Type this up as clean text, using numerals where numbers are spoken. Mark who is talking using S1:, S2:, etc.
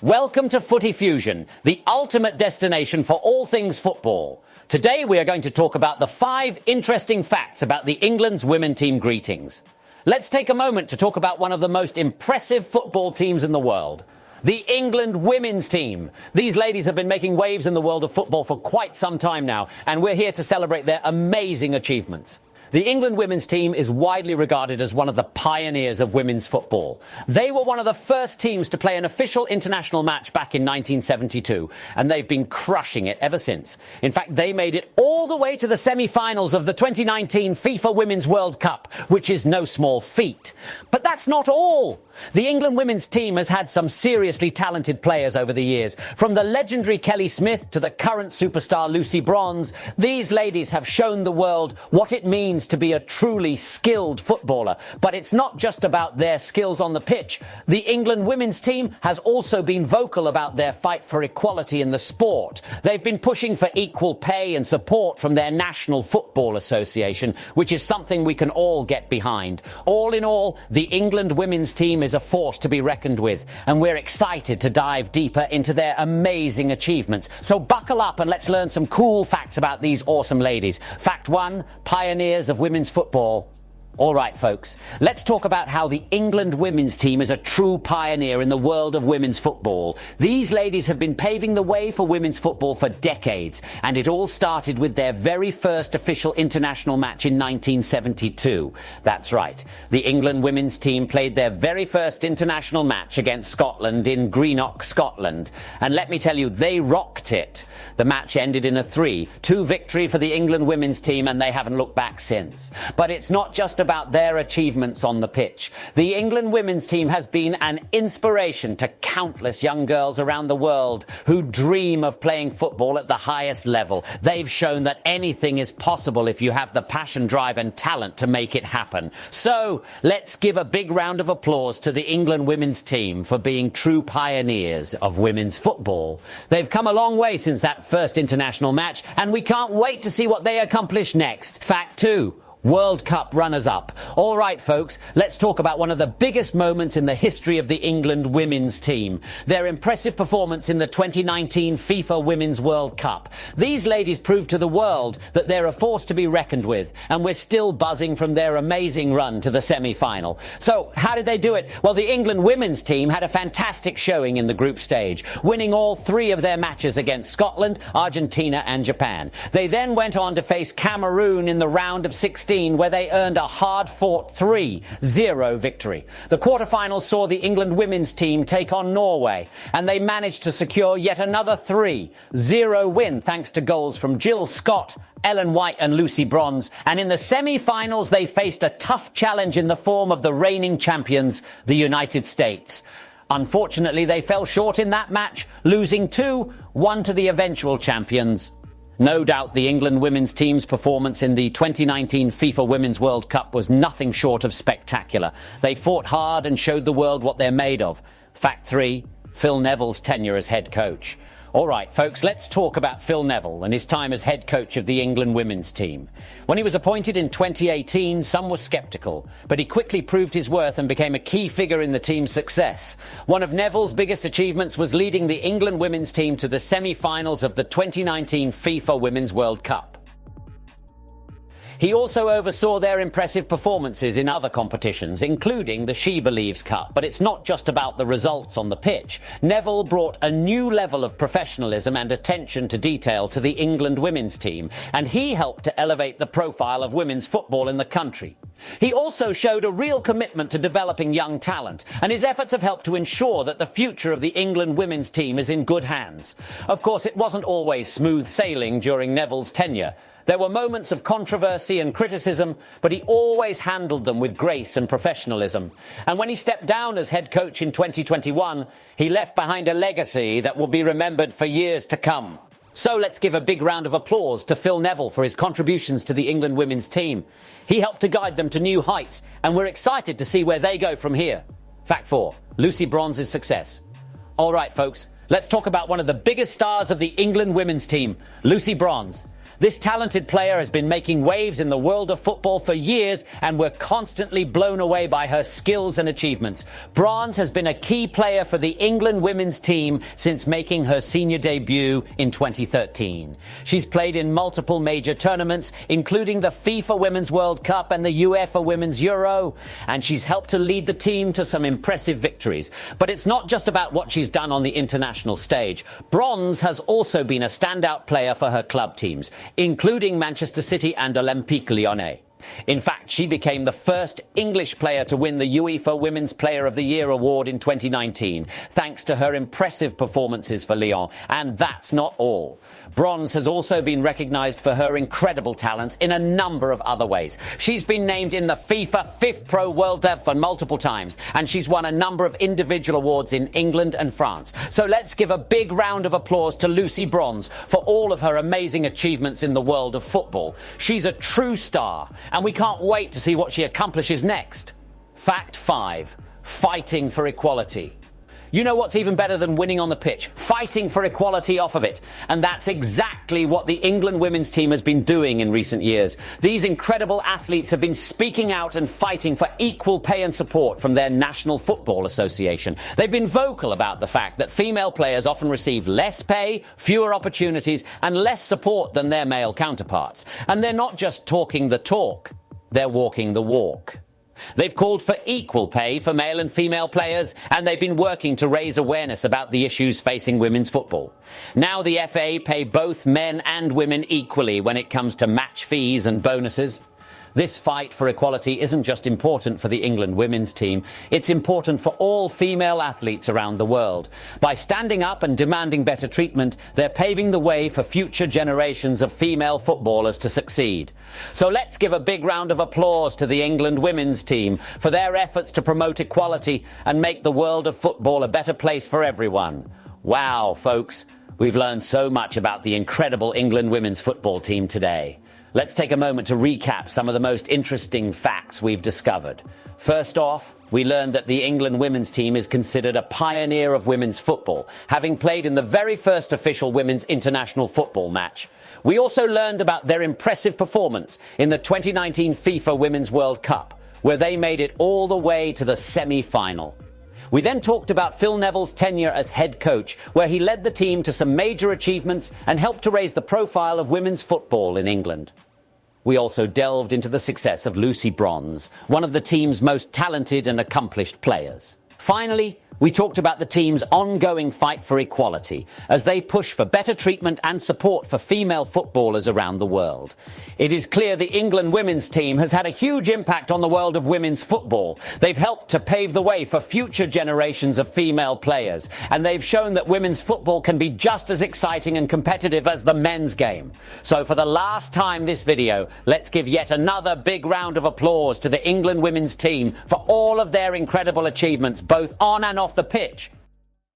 S1: Welcome to Footie Fusion, the ultimate destination for all things football. Today we are going to talk about the 5 interesting facts about the England's women team greetings. Let's take a moment to talk about one of the most impressive football teams in the world. The England women's team. These ladies have been making waves in the world of football for quite some time now, and we're here to celebrate their amazing achievements. The England women's team is widely regarded as one of the pioneers of women's football. They were one of the first teams to play an official international match back in 1972, and they've been crushing it ever since. In fact, they made it all the way to the semi-finals of the 2019 FIFA Women's World Cup, which is no small feat. But that's not all. The England women's team has had some seriously talented players over the years. From the legendary Kelly Smith to the current superstar Lucy Bronze, these ladies have shown the world what it means to be a truly skilled footballer. But it's not just about their skills on the pitch. The England women's team has also been vocal about their fight for equality in the sport. They've been pushing for equal pay and support from their National Football Association, which is something we can all get behind. All in all, the England women's team is a force to be reckoned with, and we're excited to dive deeper into their amazing achievements. So buckle up and let's learn some cool facts about these awesome ladies. Fact 1, pioneers of women's football. All right, folks, let's talk about how the England women's team is a true pioneer in the world of women's football. These ladies have been paving the way for women's football for decades, and it all started with their very first official international match in 1972. That's right. The England women's team played their very first international match against Scotland in Greenock, Scotland. And let me tell you, they rocked it. The match ended in a 3-2 victory for the England women's team, and they haven't looked back since. But it's not just about their achievements on the pitch. The England women's team has been an inspiration to countless young girls around the world who dream of playing football at the highest level. They've shown that anything is possible if you have the passion, drive and talent to make it happen. So let's give a big round of applause to the England women's team for being true pioneers of women's football. They've come a long way since that first international match, and we can't wait to see what they accomplish next. Fact 2. World Cup runners-up. All right, folks, let's talk about one of the biggest moments in the history of the England women's team. Their impressive performance in the 2019 FIFA Women's World Cup. These ladies proved to the world that they're a force to be reckoned with, and we're still buzzing from their amazing run to the semi-final. So, how did they do it? Well, the England women's team had a fantastic showing in the group stage, winning all 3 of their matches against Scotland, Argentina and Japan. They then went on to face Cameroon in the round of 16, where they earned a hard-fought 3-0 victory. The quarterfinals saw the England women's team take on Norway, and they managed to secure yet another 3-0 win thanks to goals from Jill Scott, Ellen White and Lucy Bronze. And in the semi-finals, they faced a tough challenge in the form of the reigning champions, the United States. Unfortunately, they fell short in that match, losing 2-1 to the eventual champions. No doubt the England women's team's performance in the 2019 FIFA Women's World Cup was nothing short of spectacular. They fought hard and showed the world what they're made of. Fact 3, Phil Neville's tenure as head coach. All right, folks, let's talk about Phil Neville and his time as head coach of the England women's team. When he was appointed in 2018, some were sceptical, but he quickly proved his worth and became a key figure in the team's success. One of Neville's biggest achievements was leading the England women's team to the semi-finals of the 2019 FIFA Women's World Cup. He also oversaw their impressive performances in other competitions, including the She Believes Cup. But it's not just about the results on the pitch. Neville brought a new level of professionalism and attention to detail to the England women's team, and he helped to elevate the profile of women's football in the country. He also showed a real commitment to developing young talent, and his efforts have helped to ensure that the future of the England women's team is in good hands. Of course, it wasn't always smooth sailing during Neville's tenure. There were moments of controversy and criticism, but he always handled them with grace and professionalism. And when he stepped down as head coach in 2021, he left behind a legacy that will be remembered for years to come. So let's give a big round of applause to Phil Neville for his contributions to the England women's team. He helped to guide them to new heights, and we're excited to see where they go from here. Fact 4, Lucy Bronze's success. All right, folks, let's talk about one of the biggest stars of the England women's team, Lucy Bronze. This talented player has been making waves in the world of football for years, and we're constantly blown away by her skills and achievements. Bronze has been a key player for the England women's team since making her senior debut in 2013. She's played in multiple major tournaments, including the FIFA Women's World Cup and the UEFA Women's Euro, and she's helped to lead the team to some impressive victories. But it's not just about what she's done on the international stage. Bronze has also been a standout player for her club teams, including Manchester City and Olympique Lyonnais. In fact, she became the first English player to win the UEFA Women's Player of the Year award in 2019, thanks to her impressive performances for Lyon. And that's not all. Bronze has also been recognised for her incredible talents in a number of other ways. She's been named in the FIFA FIFPro World Lev for multiple times, and she's won a number of individual awards in England and France. So let's give a big round of applause to Lucy Bronze for all of her amazing achievements in the world of football. She's a true star, and we can't wait to see what she accomplishes next. Fact 5. Fighting for equality. You know what's even better than winning on the pitch? Fighting for equality off of it. And that's exactly what the England women's team has been doing in recent years. These incredible athletes have been speaking out and fighting for equal pay and support from their National Football Association. They've been vocal about the fact that female players often receive less pay, fewer opportunities, and less support than their male counterparts. And they're not just talking the talk, they're walking the walk. They've called for equal pay for male and female players, and they've been working to raise awareness about the issues facing women's football. Now the FA pay both men and women equally when it comes to match fees and bonuses. This fight for equality isn't just important for the England women's team, it's important for all female athletes around the world. By standing up and demanding better treatment, they're paving the way for future generations of female footballers to succeed. So let's give a big round of applause to the England women's team for their efforts to promote equality and make the world of football a better place for everyone. Wow, folks, we've learned so much about the incredible England women's football team today. Let's take a moment to recap some of the most interesting facts we've discovered. First off, we learned that the England women's team is considered a pioneer of women's football, having played in the very first official women's international football match. We also learned about their impressive performance in the 2019 FIFA Women's World Cup, where they made it all the way to the semi-final. We then talked about Phil Neville's tenure as head coach, where he led the team to some major achievements and helped to raise the profile of women's football in England. We also delved into the success of Lucy Bronze, one of the team's most talented and accomplished players. Finally, we talked about the team's ongoing fight for equality as they push for better treatment and support for female footballers around the world. It is clear the England women's team has had a huge impact on the world of women's football. They've helped to pave the way for future generations of female players, and they've shown that women's football can be just as exciting and competitive as the men's game. So for the last time this video, let's give yet another big round of applause to the England women's team for all of their incredible achievements, both on and off the pitch.